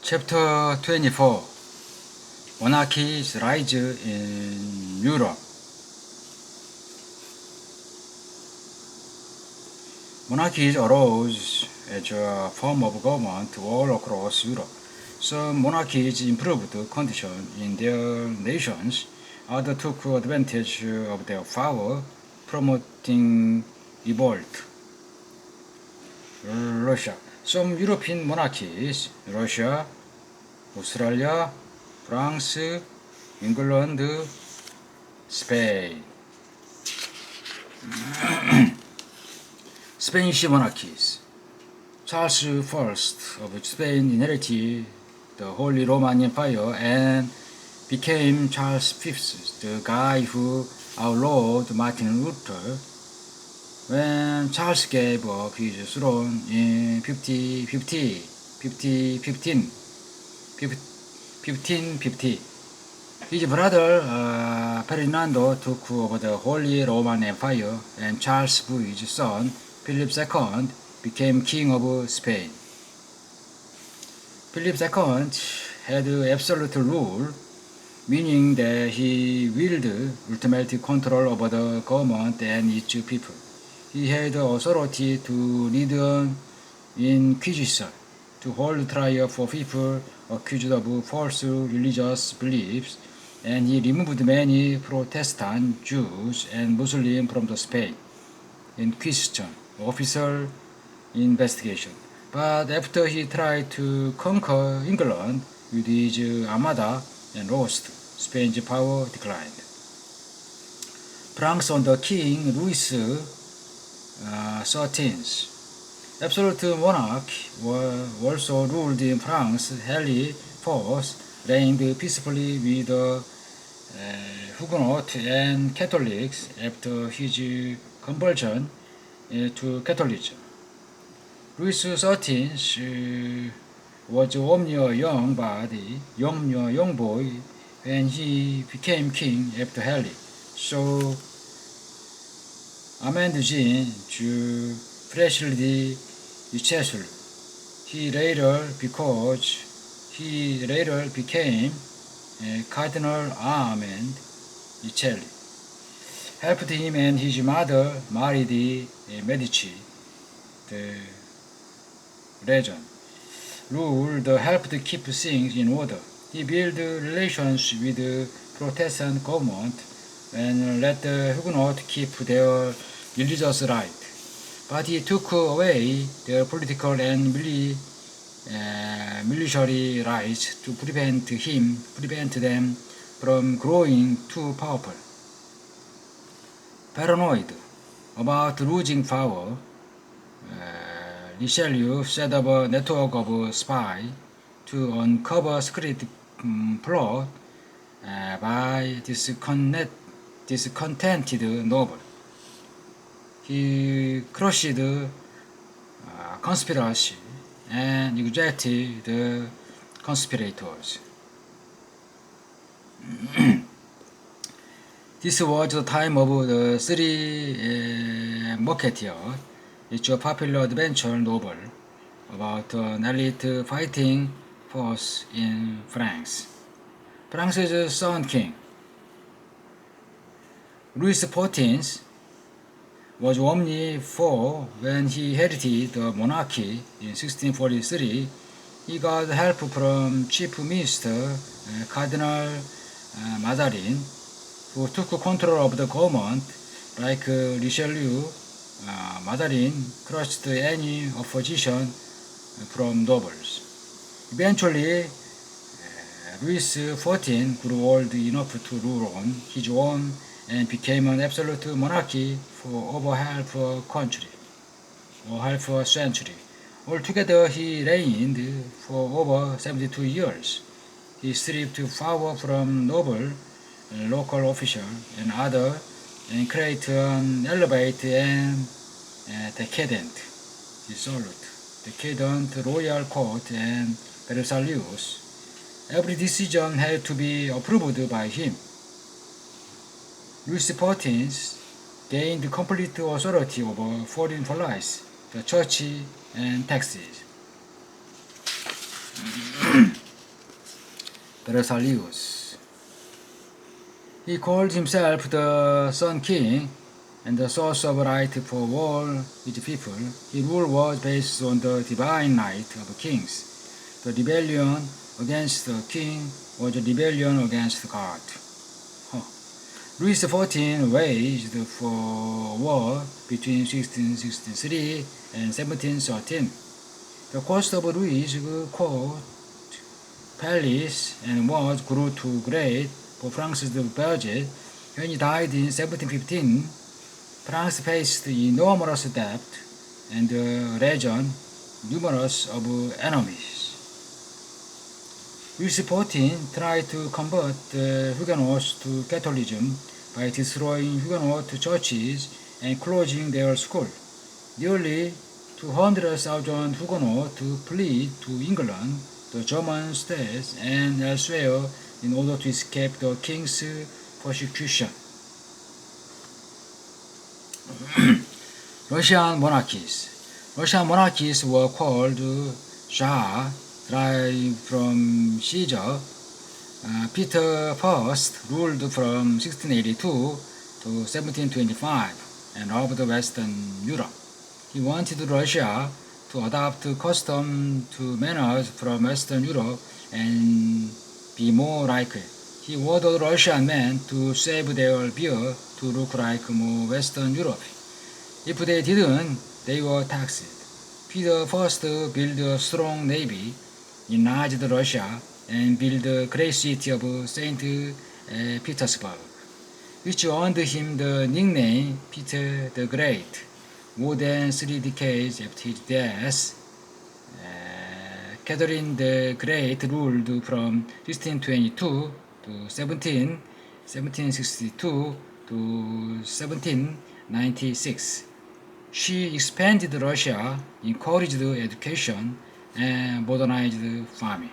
Chapter 24 Monarchy's Rise in Europe. Monarchies arose as a form of government all across Europe. Some monarchies improved conditions in their nations, others took advantage of their power, promoting revolt. Russia. Some European monarchies, Russia, Australia, France, England, Spain. Spanish monarchies. Charles I of Spain inherited the Holy Roman Empire and became Charles V, the guy who outlawed Martin Luther. When Charles gave up his throne in 1550, his brother Ferdinando took over the Holy Roman Empire, and Charles V's son Philip II became King of Spain. Philip II had absolute rule, meaning that he wielded ultimate control over the government and its people. He had authority to lead an inquisition, to hold trial for people accused of false religious beliefs, and he removed many Protestant Jews and Muslims from the Spain. Inquisition, official investigation. But after he tried to conquer England with his armada and lost, Spain's power declined. France under King Louis XIII. Absolute monarch also ruled in France. Henry IV reigned peacefully with the Huguenots and Catholics after his conversion to Catholicism. Louis XIII was only a young boy when he became king after Henry. So Amandine to freshly successful. He later became Cardinal Armand Uccelli. Helped him and his mother Marie de Medici, the regent. Ruled helped keep things in order. He built relations with the Protestant government and let the Huguenots keep their religious right. But he took away their political and military rights to prevent them from growing too powerful. Paranoid about losing power, Richelieu set up a network of spies to uncover secret plot by discontented noble. He crushed conspiracy and rejected the conspirators. This was the time of the Three Musketeers. It's a popular adventure novel about an elite fighting force in France. France's Sun King. Louis XIV was only 4 when he inherited the monarchy in 1643. He got help from Chief Minister Cardinal Mazarin, who took control of the government. Like Richelieu, Mazarin crushed any opposition from nobles. Eventually, Louis XIV grew old enough to rule on his own and became an absolute monarchy for over half a century. Altogether, he reigned for over 72 years. He stripped power from noble, local officials, and others, and created an elevated and decadent royal court and Versailles. Every decision had to be approved by him. Louis XIV gained complete authority over foreign policy, the church, and taxes. Bersalius. He called himself the Sun King and the source of right for all his people. His rule was based on the divine right of kings. The rebellion against the king was a rebellion against God. Louis XIV waged for war between 1663 and 1713. The cost of Louis' court, palace, and wars grew too great for France's budget. When he died in 1715, France faced enormous debt and the region numerous of enemies. Louis XIV tried to convert the Huguenots to Catholicism by destroying Huguenot churches and closing their school. Nearly 200,000 Huguenots fled to England, the German states, and elsewhere in order to escape the king's persecution. Russian monarchies were called Shah, derived from Caesar. Peter I ruled from 1682 to 1725 and robbed Western Europe. He wanted Russia to adopt customs to manners from Western Europe and be more like it. He ordered Russian men to shave their beard to look like more Western Europe. If they didn't, they were taxed. Peter first built a strong navy, enlarged Russia, and built the great city of St. Petersburg, which earned him the nickname Peter the Great. More than 3 decades after his death, Catherine the Great ruled from 1622 to 1762 to 1796. She expanded Russia, encouraged education, and modernized farming.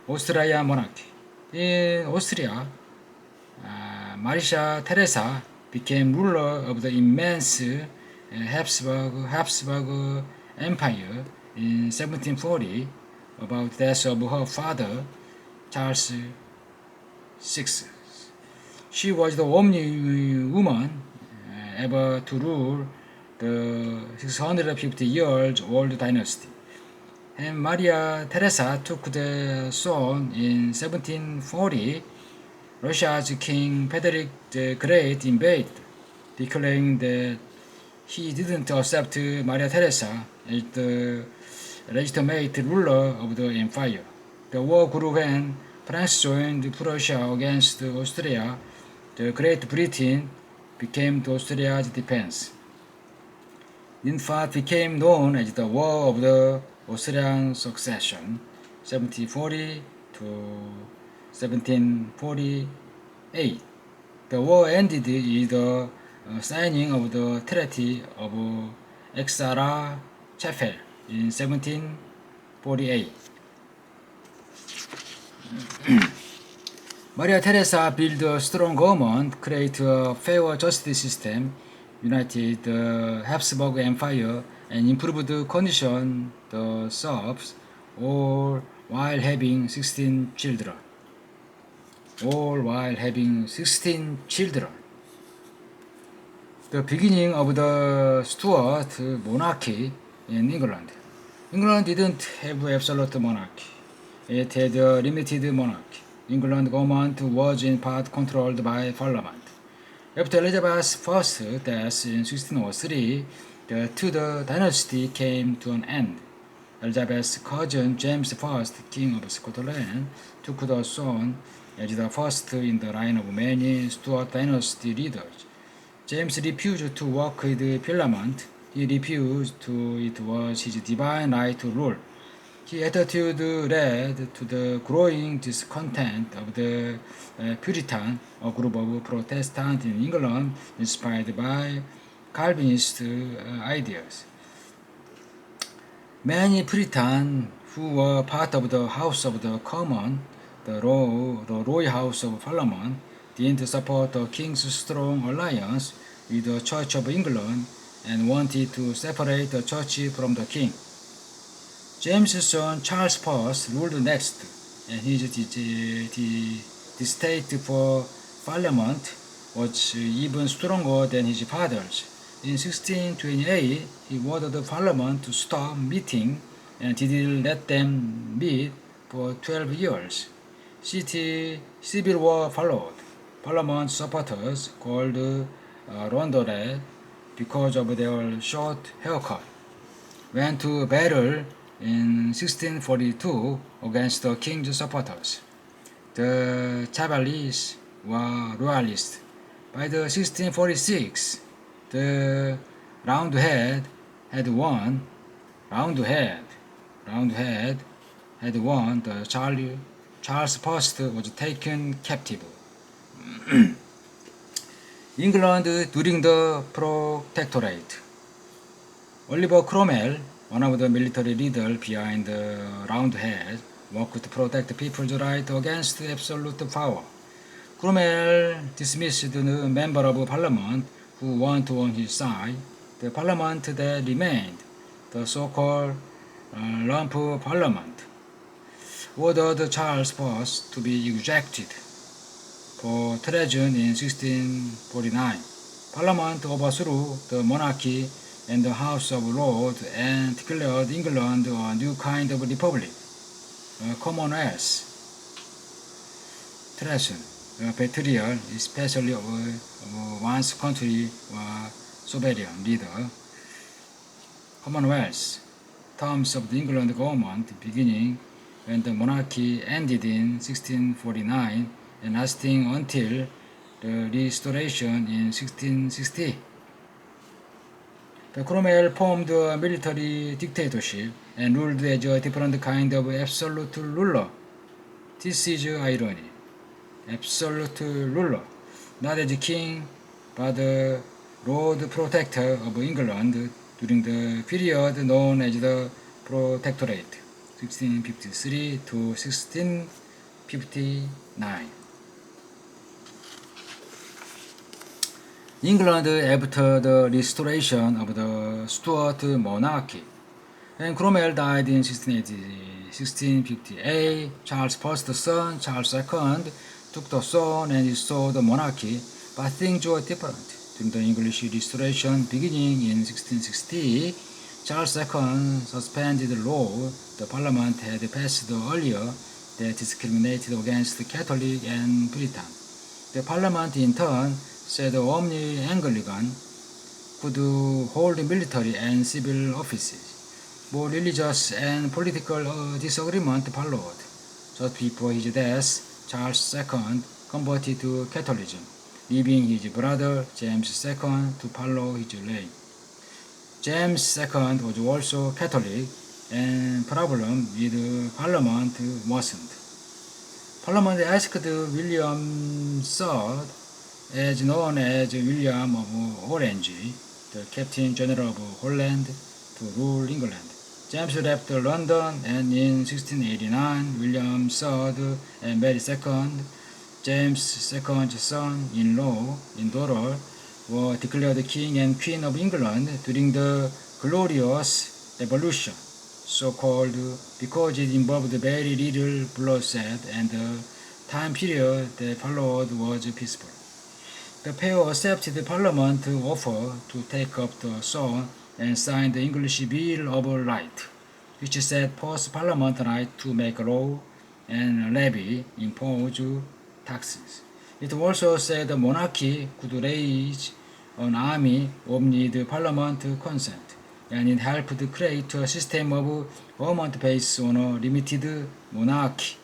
Austrian monarchy. In Austria, Maria Theresa became ruler of the immense Habsburg Empire in 1740, about the death of her father, Charles VI. She was the only woman ever to rule the 650 years old dynasty. And Maria Theresa took the throne in 1740. Russia's King Frederick the Great invaded, declaring that he didn't accept Maria Theresa as the legitimate ruler of the empire. The war grew when France joined Prussia against Austria. The Great Britain became Austria's defense. In fact, became known as the War of the Austrian Succession, 1740 to 1748. The war ended with the signing of the Treaty of Aix-la-Chapelle in 1748. Maria Theresa built a strong government, created a fair justice system, united the Habsburg Empire, and improved the condition of the serfs, all while having 16 children. The beginning of the Stuart monarchy in England. England didn't have absolute monarchy. It had a limited monarchy. England government was in part controlled by Parliament. After Elizabeth's first death in 1603, the Tudor dynasty came to an end. Elizabeth's cousin James I, King of Scotland, took the throne as the first in the line of many Stuart dynasty leaders. James refused to work with Parliament. He refused to. It was his divine right to rule. His attitude led to the growing discontent of the Puritans, a group of Protestants in England inspired by Calvinist ideas. Many Puritans who were part of the House of the Commons, the Royal House of Parliament, didn't support the King's strong alliance with the Church of England and wanted to separate the Church from the King. James's son Charles I ruled next. and his distaste for parliament was even stronger than his father's. In 1628, he ordered the parliament to stop meeting and didn't let them meet for 12 years. Civil war followed. Parliament supporters called Rondolet because of their short haircut went to battle in 1642 against the king's supporters. The Chapalists were royalists. By the 1646, the Roundhead had won. Roundhead had won. The Charles I was taken captive. England during the Protectorate. Oliver Cromwell, one of the military leaders behind the Roundhead, worked to protect people's right against absolute power. Cromwell dismissed the member of parliament who weren't on his side. The parliament that remained, the so-called Lump Parliament, ordered Charles I to be ejected for treason in 1649. Parliament overthrew the monarchy and the House of Lords and declared England a new kind of republic, a Commonwealth. Treason, betrayal, especially of one's country or sovereign leader. Commonwealth, terms of the England government beginning when the monarchy ended in 1649 and lasting until the Restoration in 1660. The Cromwell formed a military dictatorship and ruled as a different kind of absolute ruler. This is irony. Absolute ruler, not as king, but the Lord Protector of England during the period known as the Protectorate, 1653 to 1659. England after the restoration of the Stuart monarchy. When Cromwell died in 1658, Charles I's son, Charles II, took the throne and restored the monarchy, but things were different. During the English Restoration beginning in 1660, Charles II suspended the law the Parliament had passed earlier that discriminated against the Catholic and Puritan. The Parliament in turn said only Anglican could hold military and civil offices. More religious and political disagreement followed. Just before his death, Charles II converted to Catholicism, leaving his brother James II to follow his reign. James II was also Catholic, and problem with Parliament worsened. Parliament asked William III, as known as William of Orange, the Captain General of Holland, to rule England. James left London, and in 1689, William III and Mary II, James II's son-in-law and daughter, were declared King and Queen of England during the Glorious Revolution, so-called because it involved very little bloodshed and the time period that followed was peaceful. The pair accepted the Parliament's offer to take up the throne and signed the English Bill of Rights, which set post-Parliament right to make law and levy, impose taxes. It also said the monarchy could raise an army only with Parliament consent, and it helped create a system of government based on a limited monarchy.